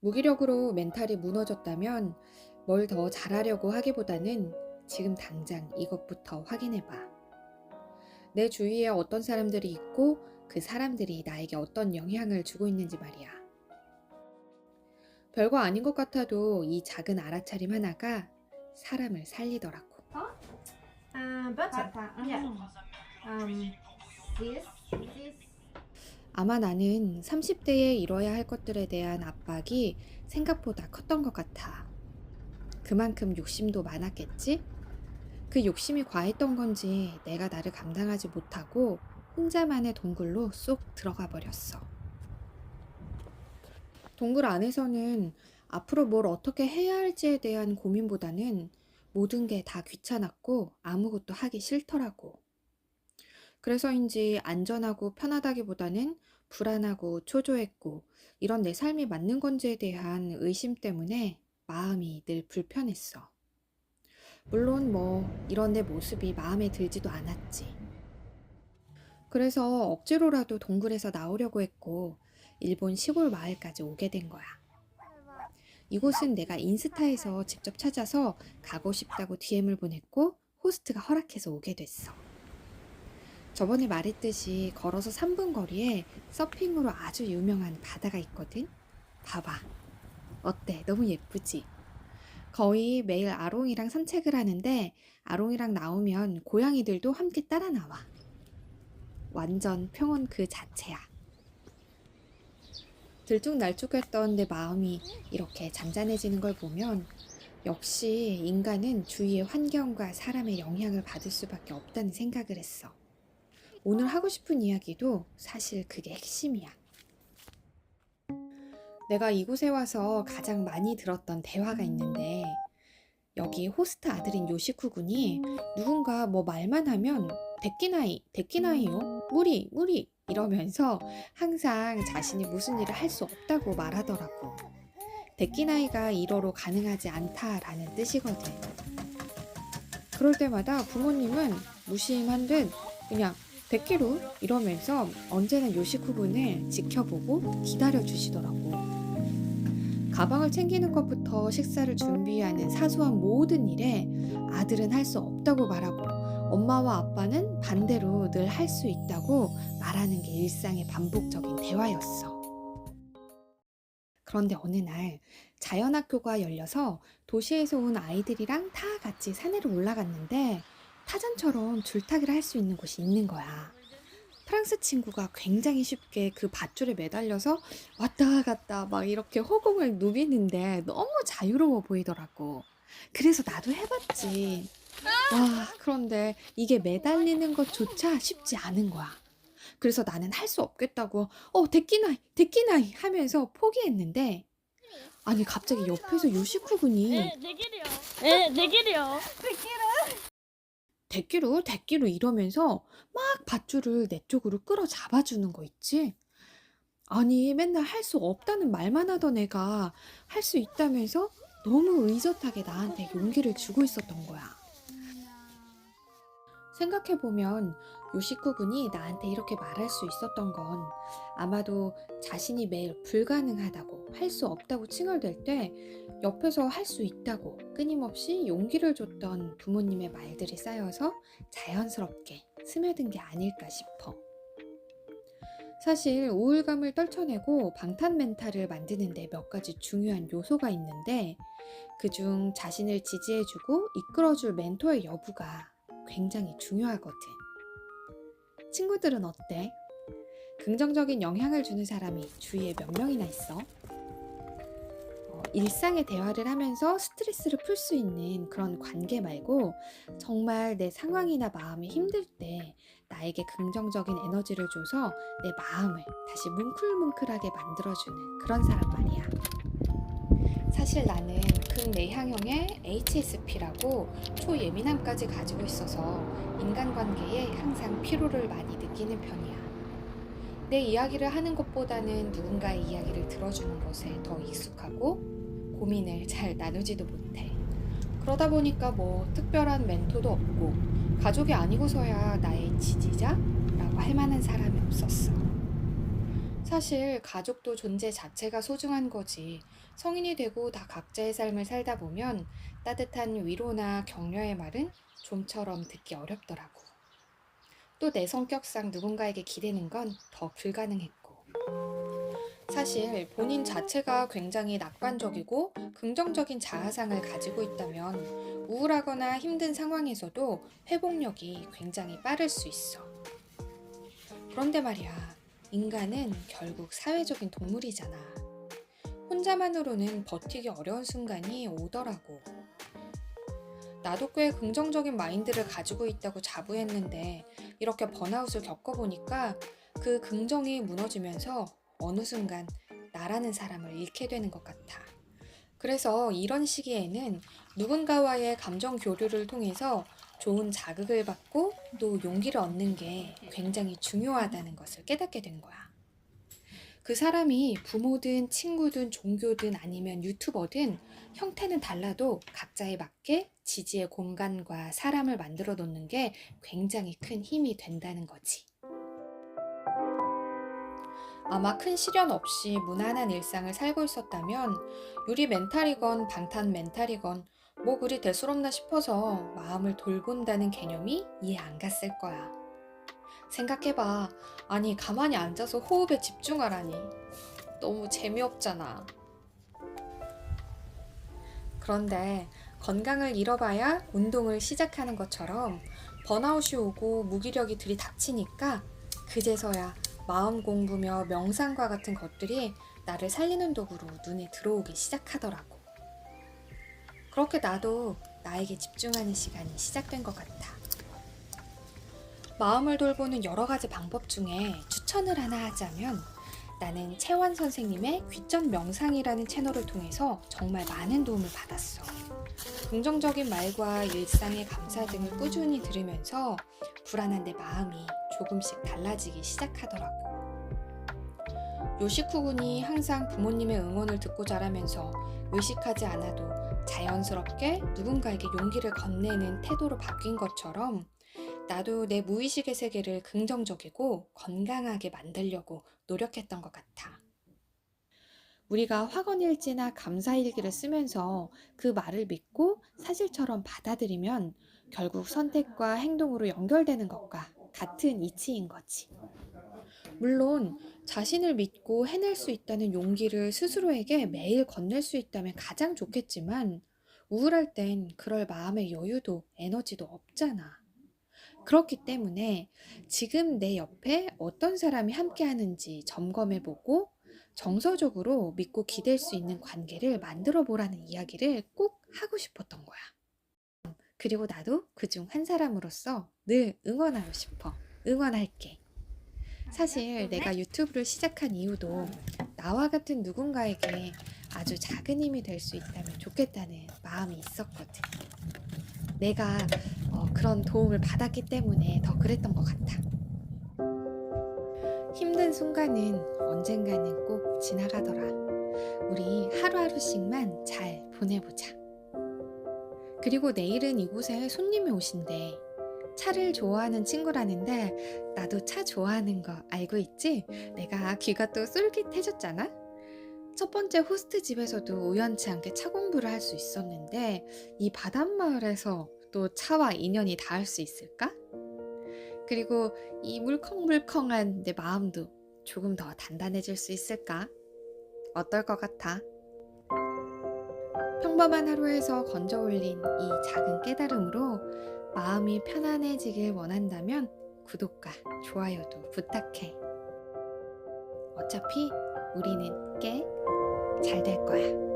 무기력으로 멘탈이 무너졌다면 뭘 더 잘하려고 하기보다는 지금 당장 이것부터 확인해봐. 내 주위에 어떤 사람들이 있고 그 사람들이 나에게 어떤 영향을 주고 있는지 말이야. 별거 아닌 것 같아도 이 작은 알아차림 하나가 사람을 살리더라고. Butter. Yeah. Um, this. 아마 나는 30대에 이뤄야 할 것들에 대한 압박이 생각보다 컸던 것 같아. 그만큼 욕심도 많았겠지? 그 욕심이 과했던 건지 내가 나를 감당하지 못하고 혼자만의 동굴로 쏙 들어가 버렸어. 동굴 안에서는 앞으로 뭘 어떻게 해야 할지에 대한 고민보다는 모든 게 다 귀찮았고 아무것도 하기 싫더라고. 그래서인지 안전하고 편하다기보다는 불안하고 초조했고 이런 내 삶이 맞는 건지에 대한 의심 때문에 마음이 늘 불편했어. 물론 이런 내 모습이 마음에 들지도 않았지. 그래서 억지로라도 동굴에서 나오려고 했고 일본 시골 마을까지 오게 된 거야. 이곳은 내가 인스타에서 직접 찾아서 가고 싶다고 DM을 보냈고 호스트가 허락해서 오게 됐어. 저번에 말했듯이 걸어서 3분 거리에 서핑으로 아주 유명한 바다가 있거든. 봐봐. 어때? 너무 예쁘지? 거의 매일 아롱이랑 산책을 하는데 아롱이랑 나오면 고양이들도 함께 따라 나와. 완전 평온 그 자체야. 들쭉날쭉했던 내 마음이 이렇게 잠잠해지는 걸 보면 역시 인간은 주위의 환경과 사람의 영향을 받을 수밖에 없다는 생각을 했어. 오늘 하고 싶은 이야기도 사실 그게 핵심이야. 내가 이곳에 와서 가장 많이 들었던 대화가 있는데 여기 호스트 아들인 요시쿠 군이 누군가 말만 하면 데키나이, 데키나이요? 무리, 무리 이러면서 항상 자신이 무슨 일을 할 수 없다고 말하더라고. 데키나이가 일어로 가능하지 않다라는 뜻이거든. 그럴 때마다 부모님은 무심한 듯 그냥 데키루 이러면서 언제나 요시쿠 군을 지켜보고 기다려주시더라고. 가방을 챙기는 것부터 식사를 준비하는 사소한 모든 일에 아들은 할 수 없다고 말하고 엄마와 아빠는 반대로 늘 할 수 있다고 말하는 게 일상의 반복적인 대화였어. 그런데 어느 날 자연학교가 열려서 도시에서 온 아이들이랑 다 같이 산에를 올라갔는데 타잔처럼 줄타기를 할 수 있는 곳이 있는 거야. 프랑스 친구가 굉장히 쉽게 그 밧줄에 매달려서 왔다 갔다 막 이렇게 허공을 누비는데 너무 자유로워 보이더라고. 그래서 나도 해봤지. 와, 그런데 이게 매달리는 것조차 쉽지 않은 거야. 그래서 나는 할 수 없겠다고 데키나이 데키나이 하면서 포기했는데 아니 갑자기 옆에서 요시쿠 군이 내 길이요. 내 길이요. 데끼루 데끼루 이러면서 막 밧줄을 내 쪽으로 끌어 잡아주는 거 있지? 아니 맨날 할 수 없다는 말만 하던 애가 할 수 있다면서 너무 의젓하게 나한테 용기를 주고 있었던 거야. 생각해보면 요시쿠 군이 나한테 이렇게 말할 수 있었던 건 아마도 자신이 매일 불가능하다고 할 수 없다고 칭얼댈 때 옆에서 할 수 있다고 끊임없이 용기를 줬던 부모님의 말들이 쌓여서 자연스럽게 스며든 게 아닐까 싶어. 사실 우울감을 떨쳐내고 방탄 멘탈을 만드는 데 몇 가지 중요한 요소가 있는데 그중 자신을 지지해주고 이끌어줄 멘토의 여부가 굉장히 중요하거든. 친구들은 어때? 긍정적인 영향을 주는 사람이 주위에 몇 명이나 있어? 일상의 대화를 하면서 스트레스를 풀 수 있는 그런 관계 말고 정말 내 상황이나 마음이 힘들 때 나에게 긍정적인 에너지를 줘서 내 마음을 다시 뭉클뭉클하게 만들어주는 그런 사람 말이야. 사실 나는 극내향형의 HSP라고 초예민함까지 가지고 있어서 인간관계에 항상 피로를 많이 느끼는 편이야. 내 이야기를 하는 것보다는 누군가의 이야기를 들어주는 것에 더 익숙하고 고민을 잘 나누지도 못해. 그러다 보니까 특별한 멘토도 없고 가족이 아니고서야 나의 지지자라고 할 만한 사람이 없었어. 사실 가족도 존재 자체가 소중한 거지. 성인이 되고 다 각자의 삶을 살다 보면 따뜻한 위로나 격려의 말은 좀처럼 듣기 어렵더라고. 또 내 성격상 누군가에게 기대는 건 더 불가능했고. 사실 본인 자체가 굉장히 낙관적이고 긍정적인 자아상을 가지고 있다면 우울하거나 힘든 상황에서도 회복력이 굉장히 빠를 수 있어. 그런데 말이야, 인간은 결국 사회적인 동물이잖아. 혼자만으로는 버티기 어려운 순간이 오더라고. 나도 꽤 긍정적인 마인드를 가지고 있다고 자부했는데 이렇게 번아웃을 겪어보니까 그 긍정이 무너지면서 어느 순간 나라는 사람을 잃게 되는 것 같아. 그래서 이런 시기에는 누군가와의 감정 교류를 통해서 좋은 자극을 받고 또 용기를 얻는 게 굉장히 중요하다는 것을 깨닫게 된 거야. 그 사람이 부모든 친구든 종교든 아니면 유튜버든 형태는 달라도 각자에 맞게 지지의 공간과 사람을 만들어 놓는 게 굉장히 큰 힘이 된다는 거지. 아마 큰 시련 없이 무난한 일상을 살고 있었다면 유리 멘탈이건 방탄 멘탈이건 뭐 그리 대수롭나 싶어서 마음을 돌본다는 개념이 이해 안 갔을 거야. 생각해봐. 아니, 가만히 앉아서 호흡에 집중하라니. 너무 재미없잖아. 그런데 건강을 잃어봐야 운동을 시작하는 것처럼 번아웃이 오고 무기력이 들이닥치니까 그제서야 마음 공부며 명상과 같은 것들이 나를 살리는 도구로 눈에 들어오기 시작하더라고. 그렇게 나도 나에게 집중하는 시간이 시작된 것 같아. 마음을 돌보는 여러 가지 방법 중에 추천을 하나 하자면 나는 채원 선생님의 귀전 명상이라는 채널을 통해서 정말 많은 도움을 받았어. 긍정적인 말과 일상의 감사 등을 꾸준히 들으면서 불안한 내 마음이 조금씩 달라지기 시작하더라고. 요시쿠 군이 항상 부모님의 응원을 듣고 자라면서 의식하지 않아도 자연스럽게 누군가에게 용기를 건네는 태도로 바뀐 것처럼 나도 내 무의식의 세계를 긍정적이고 건강하게 만들려고 노력했던 것 같아. 우리가 확언일지나 감사일기를 쓰면서 그 말을 믿고 사실처럼 받아들이면 결국 선택과 행동으로 연결되는 것과 같은 이치인 거지. 물론 자신을 믿고 해낼 수 있다는 용기를 스스로에게 매일 건넬 수 있다면 가장 좋겠지만 우울할 땐 그럴 마음의 여유도 에너지도 없잖아. 그렇기 때문에 지금 내 옆에 어떤 사람이 함께 하는지 점검해보고 정서적으로 믿고 기댈 수 있는 관계를 만들어 보라는 이야기를 꼭 하고 싶었던 거야. 그리고 나도 그중 한 사람으로서 늘 응원하고 싶어. 응원할게. 사실 내가 유튜브를 시작한 이유도 나와 같은 누군가에게 아주 작은 힘이 될 수 있다면 좋겠다는 마음이 있었거든. 내가 그런 도움을 받았기 때문에 더 그랬던 것 같아. 힘든 순간은 언젠가는 꼭 지나가더라. 우리 하루하루씩만 잘 보내보자. 그리고 내일은 이곳에 손님이 오신대. 차를 좋아하는 친구라는데 나도 차 좋아하는 거 알고 있지? 내가 귀가 또 쏠깃해졌잖아? 첫 번째 호스트 집에서도 우연치 않게 차 공부를 할 수 있었는데 이 바닷마을에서 또 차와 인연이 닿을 수 있을까? 그리고 이 물컹물컹한 내 마음도 조금 더 단단해질 수 있을까? 어떨 것 같아? 평범한 하루에서 건져 올린 이 작은 깨달음으로 마음이 편안해지길 원한다면 구독과 좋아요도 부탁해. 어차피 우리는 꽤 잘 될 거야.